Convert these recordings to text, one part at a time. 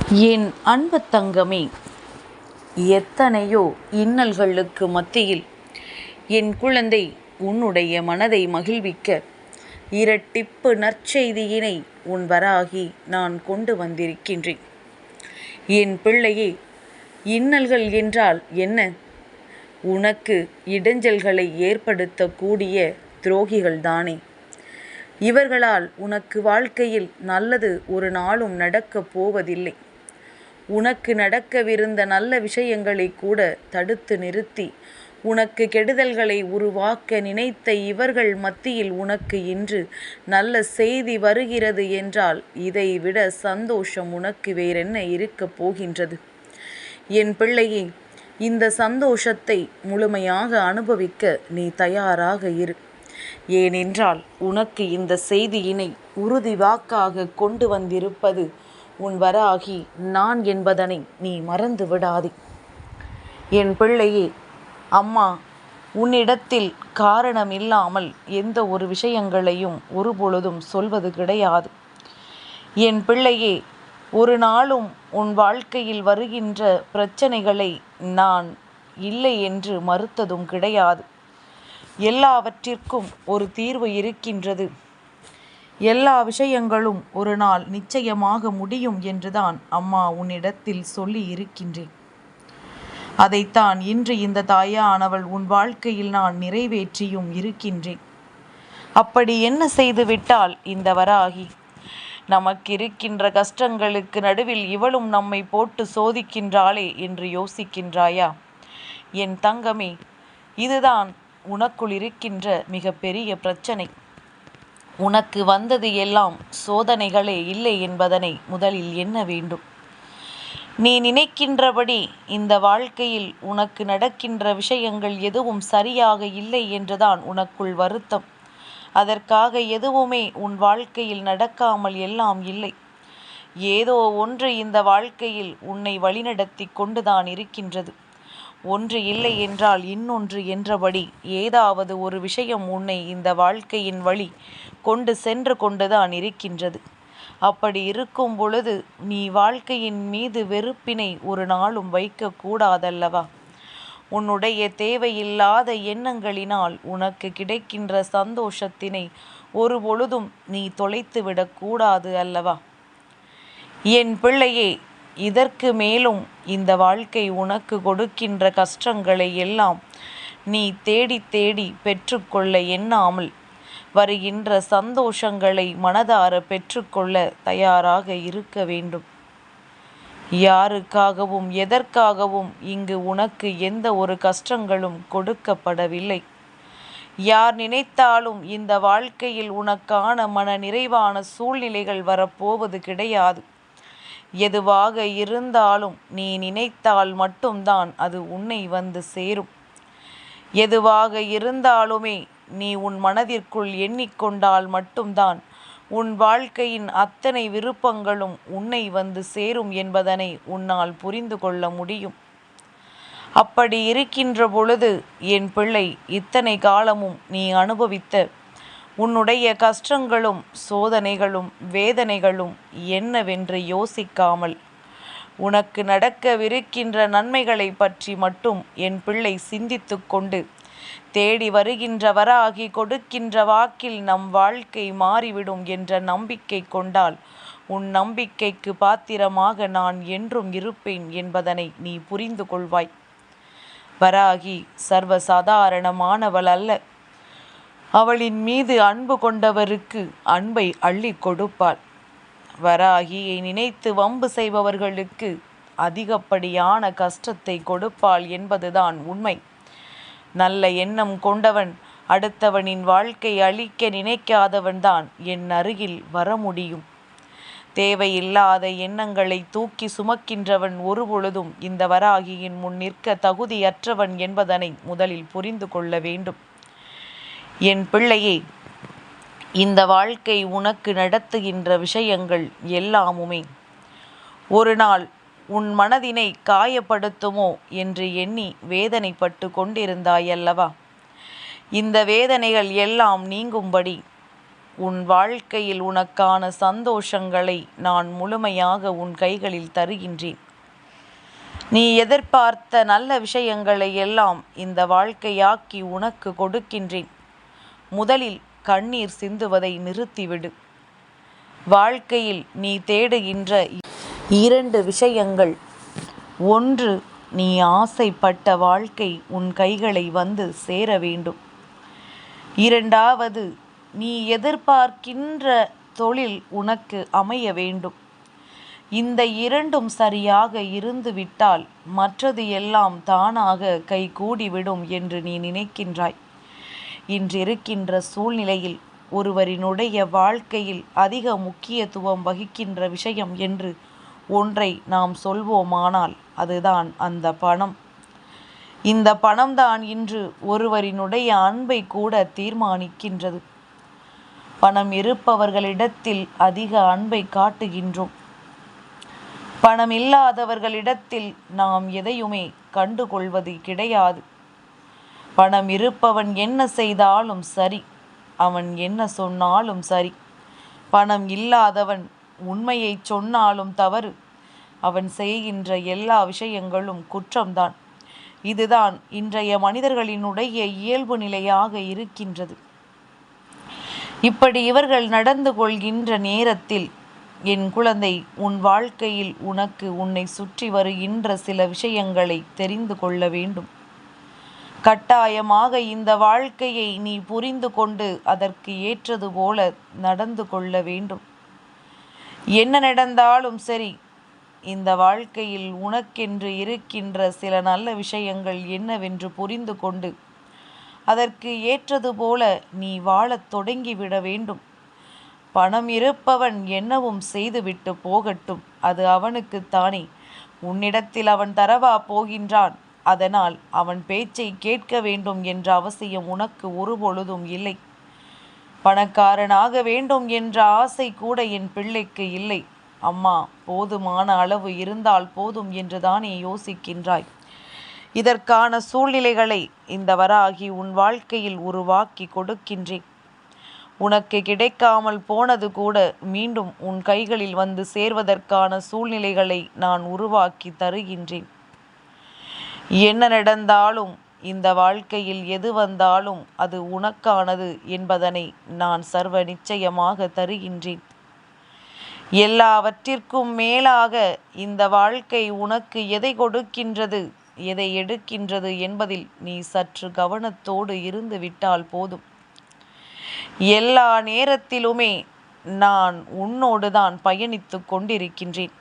என் அன்பு தங்கமே, எத்தனையோ இன்னல்களுக்கு மத்தியில் என் குழந்தை உன்னுடைய மனதை மகிழ்விக்க இரட்டிப்பு நற்செய்தியினை உன் வராகி நான் கொண்டு வந்திருக்கின்றேன். என் பிள்ளையே, இன்னல்கள் என்றால் என்ன? உனக்கு இடைஞ்சல்களை ஏற்படுத்தக்கூடிய துரோகிகள்தானே. இவர்களால் உனக்கு வாழ்க்கையில் நல்லது ஒரு நாளும் நடக்கப் போவதில்லை. உனக்கு நடக்கவிருந்த நல்ல விஷயங்களை கூட தடுத்து நிறுத்தி உனக்கு கெடுதல்களை உருவாக்க நினைத்த இவர்கள் மத்தியில் உனக்கு இன்று நல்ல செய்தி வருகிறது என்றால் இதைவிட சந்தோஷம் உனக்கு வேறென்ன இருக்கப் போகின்றது? என் பிள்ளையே, இந்த சந்தோஷத்தை முழுமையாக அனுபவிக்க நீ தயாராக இரு. ஏனென்றால் உனக்கு இந்த செய்தியினை உறுதி வாக்காக கொண்டு வந்திருப்பது உன் வராகி நான் என்பதனை நீ மறந்து விடாதே. என் பிள்ளையே, அம்மா உன்னிடத்தில் காரணம் இல்லாமல் எந்த ஒரு விஷயங்களையும் ஒருபொழுதும் சொல்வது கிடையாது. என் பிள்ளையே, ஒரு நாளும் உன் வாழ்க்கையில் வருகின்ற பிரச்சனைகளை நான் இல்லை என்று மறுத்ததும் கிடையாது. எல்லாவற்றிற்கும் ஒரு தீர்வு இருக்கின்றது. எல்லா விஷயங்களும் ஒரு நாள் நிச்சயமாக முடியும் என்றுதான் அம்மா உன்னிடத்தில் சொல்லி இருக்கின்றேன். அதைத்தான் இன்று இந்த தாயானவள் உன் வாழ்க்கையில் நான் நிறைவேற்றியும் இருக்கின்றேன். அப்படி என்ன செய்துவிட்டால் இந்த வராகி? நமக்கு இருக்கின்ற கஷ்டங்களுக்கு நடுவில் இவளும் நம்மை போட்டு சோதிக்கின்றாளே என்று யோசிக்கின்றாயா? என் தங்கமே, இதுதான் உனக்குள் இருக்கின்ற மிகப்பெரிய பிரச்சனை. உனக்கு வந்தது எல்லாம் சோதனைகளே இல்லை என்பதனை முதலில் எண்ண வேண்டும். நீ நினைக்கின்றபடி இந்த வாழ்க்கையில் உனக்கு நடக்கின்ற விஷயங்கள் எதுவும் சரியாக இல்லை என்றுதான் உனக்குள் வருத்தம். அதற்காக எதுவுமே உன் வாழ்க்கையில் நடக்காமல் எல்லாம் இல்லை. ஏதோ ஒன்று இந்த வாழ்க்கையில் உன்னை வழிநடத்தி கொண்டுதான் இருக்கின்றது. ஒன்று இல்லை என்றால் இன்னொன்று என்றபடி ஏதாவது ஒரு விஷயம் உன்னை இந்த வாழ்க்கையின் வழி கொண்டு சென்று கொண்டுதான் இருக்கின்றது. அப்படி இருக்கும் பொழுது நீ வாழ்க்கையின் மீது வெறுப்பினை ஒரு நாளும் வைக்கக்கூடாதல்லவா? உன்னுடைய தேவையில்லாத எண்ணங்களினால் உனக்கு கிடைக்கின்ற சந்தோஷத்தினை ஒரு பொழுதும் நீ தொலைத்து விடக்கூடாது அல்லவா? என் பிள்ளையே, இதற்கு மேலும் இந்த வாழ்க்கை உனக்கு கொடுக்கின்ற கஷ்டங்களை எல்லாம் நீ தேடி தேடி பெற்றுக்கொள்ள எண்ணாமல் வருகின்ற சந்தோஷங்களை மனதார பெற்றுக்கொள்ள தயாராக இருக்க வேண்டும். யாருக்காகவும் எதற்காகவும் இங்கு உனக்கு எந்த ஒரு கஷ்டங்களும் கொடுக்கப்படவில்லை. யார் நினைத்தாலும் இந்த வாழ்க்கையில் உனக்கான மன நிறைவான சூழ்நிலைகள் வரப்போவது கிடையாது. எதுவாக இருந்தாலும் நீ நினைத்தால் மட்டும்தான் அது உன்னை வந்து சேரும். எதுவாக இருந்தாலுமே நீ உன் மனதிற்குள் எண்ணிக்கொண்டால் மட்டும்தான் உன் வாழ்க்கையின் அத்தனை விருப்பங்களும் உன்னை வந்து சேரும் என்பதனை உன்னால் புரிந்து கொள்ள முடியும். அப்படி இருக்கின்ற பொழுது என் பிள்ளை, இத்தனை காலமும் நீ அனுபவித்த உன்னுடைய கஷ்டங்களும் சோதனைகளும் வேதனைகளும் என்னவென்று யோசிக்காமல் உனக்கு நடக்கவிருக்கின்ற நன்மைகளை பற்றி மட்டும் என் பிள்ளை சிந்தித்து கொண்டு தேடி வருகின்ற வராகி கொடுக்கின்ற வாக்கில் நம் வாழ்க்கை மாறிவிடும் என்ற நம்பிக்கை கொண்டால் உன் நம்பிக்கைக்கு பாத்திரமாக நான் என்றும் இருப்பேன் என்பதனை நீ புரிந்து கொள்வாய். வராகி சர்வசாதாரணமானவள் அல்ல. அவளின் மீது அன்பு கொண்டவருக்கு அன்பை அள்ளி கொடுப்பாள். வராகியை நினைத்து வம்பு செய்பவர்களுக்கு அதிகப்படியான கஷ்டத்தை கொடுப்பாள் என்பதுதான் உண்மை. நல்ல எண்ணம் கொண்டவன் அடுத்தவனின் வாழ்க்கை அழிக்க நினைக்காதவன்தான் என் அருகில் வர முடியும். தேவையில்லாத எண்ணங்களை தூக்கி சுமக்கின்றவன் ஒருபொழுதும் இந்த வராகியின் முன் நிற்க தகுதியற்றவன் என்பதனை முதலில் புரிந்து கொள்ள வேண்டும். என் பிள்ளையே, இந்த வாழ்க்கை உனக்கு நடத்துகின்ற விஷயங்கள் எல்லாமுமே ஒரு நாள் உன் மனதினை காயப்படுத்துமோ என்று எண்ணி வேதனைப்பட்டு கொண்டிருந்தாயல்லவா? இந்த வேதனைகள் எல்லாம் நீங்கும்படி உன் வாழ்க்கையில் உனக்கான சந்தோஷங்களை நான் முழுமையாக உன் கைகளில் தருகின்றேன். நீ எதிர்பார்த்த நல்ல விஷயங்களை எல்லாம் இந்த வாழ்க்கையாக்கி உனக்கு கொடுக்கின்றேன். முதலில் கண்ணீர் சிந்துவதை நிறுத்திவிடு. வாழ்க்கையில் நீ தேடுகின்ற 2 விஷயங்கள். ஒன்று, நீ ஆசைப்பட்ட வாழ்க்கை உன் கைகளை வந்து சேர வேண்டும். 2வது, நீ எதிர்பார்க்கின்ற தொழில் உனக்கு அமைய வேண்டும். இந்த 2ம் சரியாக இருந்துவிட்டால் மற்றது எல்லாம் தானாக கைகூடிவிடும் என்று நீ நினைக்கின்றாய். இன்றிருக்கின்ற சூழ்நிலையில் ஒருவரினுடைய வாழ்க்கையில் அதிக முக்கியத்துவம் வகிக்கின்ற விஷயம் என்று ஒன்றை நாம் சொல்வோமானால் அதுதான் அந்த பணம். இந்த பணம்தான் இன்று ஒருவரினுடைய அன்பை கூட தீர்மானிக்கின்றது. பணம் இருப்பவர்களிடத்தில் அதிக அன்பை காட்டுகின்றோம். பணம் இல்லாதவர்களிடத்தில் நாம் எதையுமே கண்டுகொள்வது கிடையாது. பணம் இருப்பவன் என்ன செய்தாலும் சரி, அவன் என்ன சொன்னாலும் சரி. பணம் இல்லாதவன் உண்மையை சொன்னாலும் தவறு, அவன் செய்கின்ற எல்லா விஷயங்களும் குற்றம்தான். இதுதான் இன்றைய மனிதர்களினுடைய இயல்பு நிலையாக இருக்கின்றது. இப்படி இவர்கள் நடந்து கொள்கின்ற நேரத்தில், என் குழந்தை, உன் வாழ்க்கையில் உனக்கு உன்னை சுற்றி வருகின்ற சில விஷயங்களை தெரிந்து கொள்ள வேண்டும். கட்டாயமாக இந்த வாழ்க்கையை நீ புரிந்து கொண்டு அதற்கு ஏற்றது போல நடந்து கொள்ள வேண்டும். என்ன நடந்தாலும் சரி, இந்த வாழ்க்கையில் உனக்கென்று இருக்கின்ற சில நல்ல விஷயங்கள் என்னவென்று புரிந்து கொண்டு அதற்கு ஏற்றது போல நீ வாழத் தொடங்கிவிட வேண்டும். பணம் இருப்பவன் என்னவும் செய்துவிட்டு போகட்டும், அது அவனுக்குத்தானே. உன்னிடத்தில் அவன் தரவா போகின்றான்? அதனால் அவன் பேச்சை கேட்க வேண்டும் என்ற அவசியம் உனக்கு ஒருபொழுதும் இல்லை. பணக்காரனாக வேண்டும் என்ற ஆசை கூட என் பிள்ளைக்கு இல்லை. அம்மா, போதுமான அளவு இருந்தால் போதும் என்றுதானே யோசிக்கின்றாய். இதற்கான சூழ்நிலைகளை இந்த வராகி உன் வாழ்க்கையில் உருவாக்கி கொடுக்கின்றேன். உனக்கு கிடைக்காமல் போனது கூட மீண்டும் உன் கைகளில் வந்து சேர்வதற்கான சூழ்நிலைகளை நான் உருவாக்கி தருகின்றேன். என்ன நடந்தாலும், இந்த வாழ்க்கையில் எது வந்தாலும் அது உனக்கானது என்பதனை நான் சர்வ நிச்சயமாக தருகின்றேன். எல்லாவற்றிற்கும் மேலாக இந்த வாழ்க்கை உனக்கு எதை கொடுக்கின்றது, எதை எடுக்கின்றது என்பதில் நீ சற்று கவனத்தோடு இருந்து விட்டால் போதும். எல்லா நேரத்திலுமே நான் உன்னோடு தான் பயணித்து கொண்டிருக்கின்றேன்.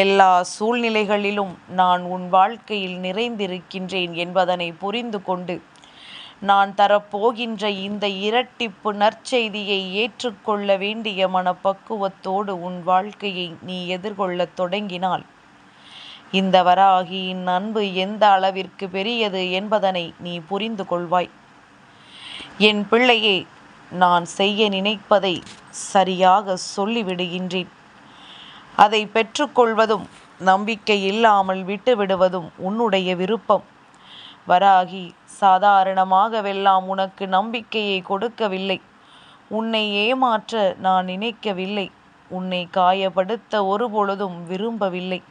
எல்லா சூழ்நிலைகளிலும் நான் உன் வாழ்க்கையில் நிறைந்திருக்கின்றேன் என்பதனை புரிந்து கொண்டு நான் தரப்போகின்ற இந்த இரட்டிப்பு நற்செய்தியை ஏற்றுக்கொள்ள வேண்டிய மனப்பக்குவத்தோடு உன் வாழ்க்கையை நீ எதிர்கொள்ளத் தொடங்கினால் இந்த வராகியின் அன்பு எந்த அளவிற்கு பெரியது என்பதனை நீ புரிந்து கொள்வாய். என் பிள்ளையே, நான் செய்ய நினைப்பதை சரியாக சொல்லிவிடுகின்றேன். அதை பெற்றுக்கொள்வதும் நம்பிக்கை இல்லாமல் விட்டுவிடுவதும் உன்னுடைய விருப்பம். வராகி சாதாரணமாகவெல்லாம் உனக்கு நம்பிக்கையை கொடுக்கவில்லை. உன்னை ஏமாற்ற நான் நினைக்கவில்லை. உன்னை காயப்படுத்த ஒருபொழுதும் விரும்பவில்லை.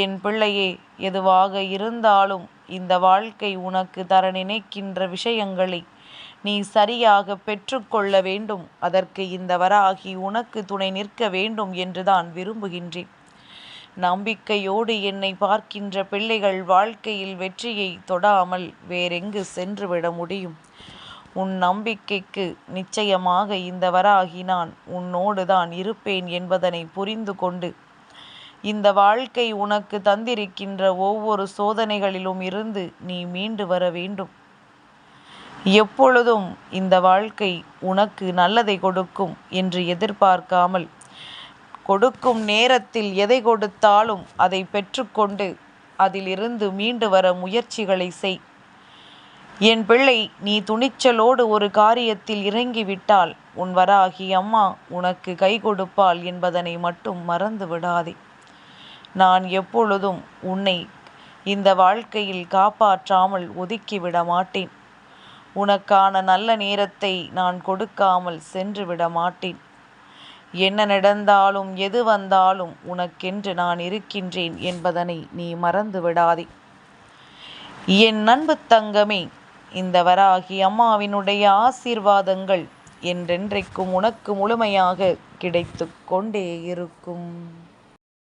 என் பிள்ளையே, எதுவாக இருந்தாலும் இந்த வாழ்க்கை உனக்கு தர நினைக்கின்ற விஷயங்களை நீ சரியாக பெற்றுக்கொள்ள வேண்டும். அதற்கு இந்த வராகி உனக்கு துணை நிற்க வேண்டும் என்றுதான் விரும்புகின்றேன். நம்பிக்கையோடு என்னை பார்க்கின்ற பிள்ளைகள் வாழ்க்கையில் வெற்றியை தொடாமல் வேறெங்கு சென்றுவிட முடியும்? உன் நம்பிக்கைக்கு நிச்சயமாக இந்த வராகி நான் உன்னோடு தான் இருப்பேன் என்பதனை புரிந்து கொண்டு இந்த வாழ்க்கை உனக்கு தந்திருக்கின்ற ஒவ்வொரு சோதனைகளிலும் இருந்து நீ மீண்டு வர வேண்டும். எப்பொழுதும் இந்த வாழ்க்கை உனக்கு நல்லதை கொடுக்கும் என்று எதிர்பார்க்காமல், கொடுக்கும் நேரத்தில் எதை கொடுத்தாலும் அதை பெற்றுக்கொண்டு அதிலிருந்து மீண்டு வர முயற்சிகளை செய். என் பிள்ளை, நீ துணிச்சலோடு ஒரு காரியத்தில் இறங்கிவிட்டால் உன் வராகி அம்மா உனக்கு கை கொடுப்பாள் என்பதனை மட்டும் மறந்து விடாதே. நான் எப்பொழுதும் உன்னை இந்த வாழ்க்கையில் காப்பாற்றாமல் ஒதுக்கிவிட மாட்டேன். உனக்கான நல்ல நேரத்தை நான் கொடுக்காமல் சென்று விட மாட்டேன். என்ன நடந்தாலும் எது வந்தாலும் உனக்கென்று நான் இருக்கின்றேன் என்பதனை நீ மறந்து விடாதே. என் அன்பு தங்கமே, இந்த வராகி அம்மாவினுடைய ஆசீர்வாதங்கள் என்றென்றைக்கும் உனக்கு முழுமையாக கிடைத்து கொண்டே இருக்கும்.